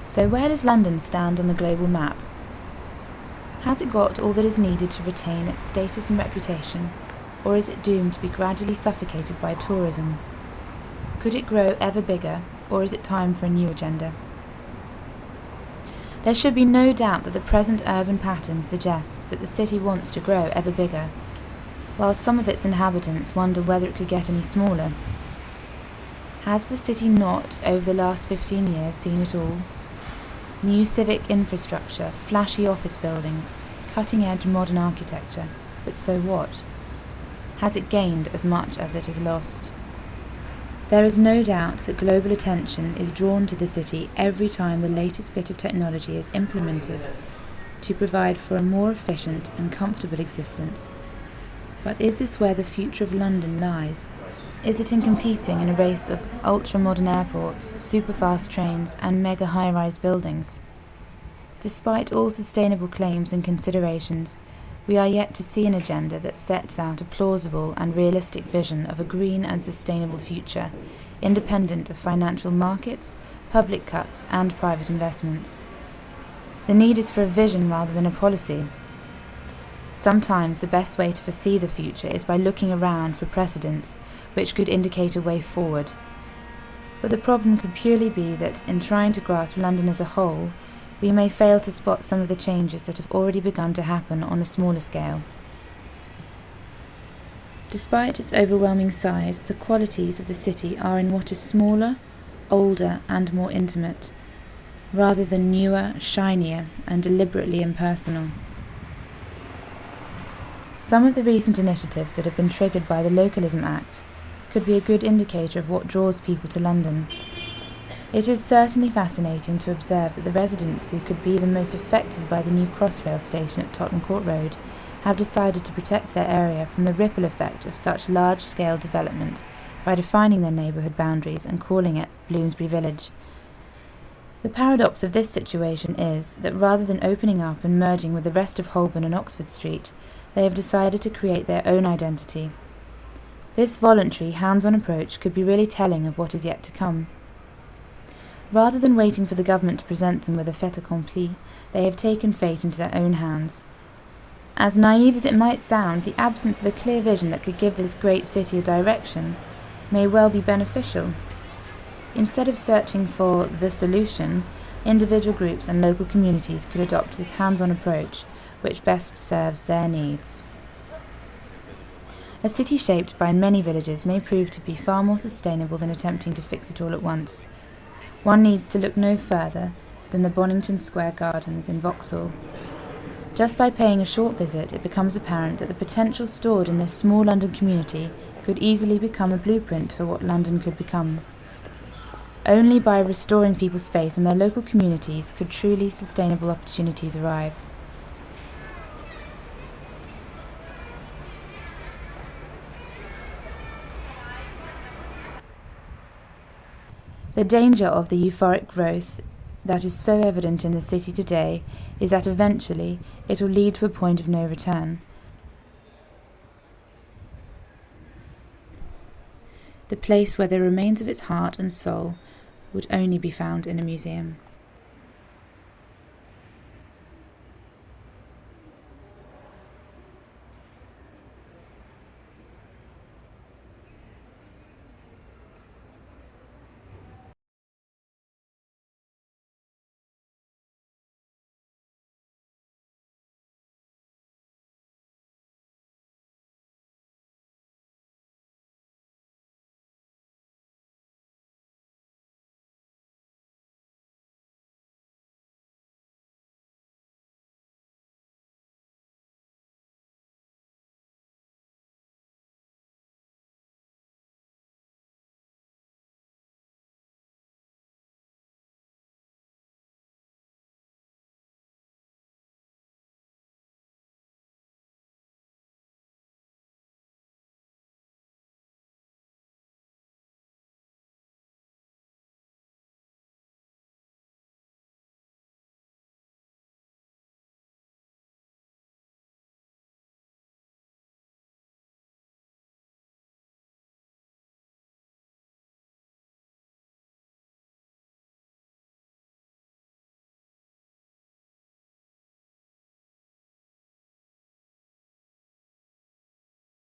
So where does London stand on the global map? Has it got all that is needed to retain its status and reputation, or is it doomed to be gradually suffocated by tourism? Could it grow ever bigger, or is it time for a new agenda? There should be no doubt that the present urban pattern suggests that the city wants to grow ever bigger, while some of its inhabitants wonder whether it could get any smaller. Has the city not, over the last 15 years, seen it all? New civic infrastructure, flashy office buildings, cutting-edge modern architecture, but so what? Has it gained as much as it has lost? There is no doubt that global attention is drawn to the city every time the latest bit of technology is implemented to provide for a more efficient and comfortable existence. But is this where the future of London lies? Is it in competing in a race of ultra-modern airports, super-fast trains and mega high-rise buildings? Despite all sustainable claims and considerations, we are yet to see an agenda that sets out a plausible and realistic vision of a green and sustainable future, independent of financial markets, public cuts and private investments. The need is for a vision rather than a policy. Sometimes the best way to foresee the future is by looking around for precedents which could indicate a way forward. But the problem could purely be that, in trying to grasp London as a whole, we may fail to spot some of the changes that have already begun to happen on a smaller scale. Despite its overwhelming size, the qualities of the city are in what is smaller, older and more intimate, rather than newer, shinier and deliberately impersonal. Some of the recent initiatives that have been triggered by the Localism Act could be a good indicator of what draws people to London. It is certainly fascinating to observe that the residents who could be the most affected by the new Crossrail station at Tottenham Court Road have decided to protect their area from the ripple effect of such large-scale development by defining their neighbourhood boundaries and calling it Bloomsbury Village. The paradox of this situation is that rather than opening up and merging with the rest of Holborn and Oxford Street, they have decided to create their own identity. This voluntary, hands-on approach could be really telling of what is yet to come. Rather than waiting for the government to present them with a fait accompli, they have taken fate into their own hands. As naive as it might sound, the absence of a clear vision that could give this great city a direction may well be beneficial. Instead of searching for the solution, individual groups and local communities could adopt this hands-on approach, which best serves their needs. A city shaped by many villages may prove to be far more sustainable than attempting to fix it all at once. One needs to look no further than the Bonington Square Gardens in Vauxhall. Just by paying a short visit, it becomes apparent that the potential stored in this small London community could easily become a blueprint for what London could become. Only by restoring people's faith in their local communities could truly sustainable opportunities arrive. The danger of the euphoric growth that is so evident in the city today is that eventually it will lead to a point of no return. The place where the remains of its heart and soul would only be found in a museum.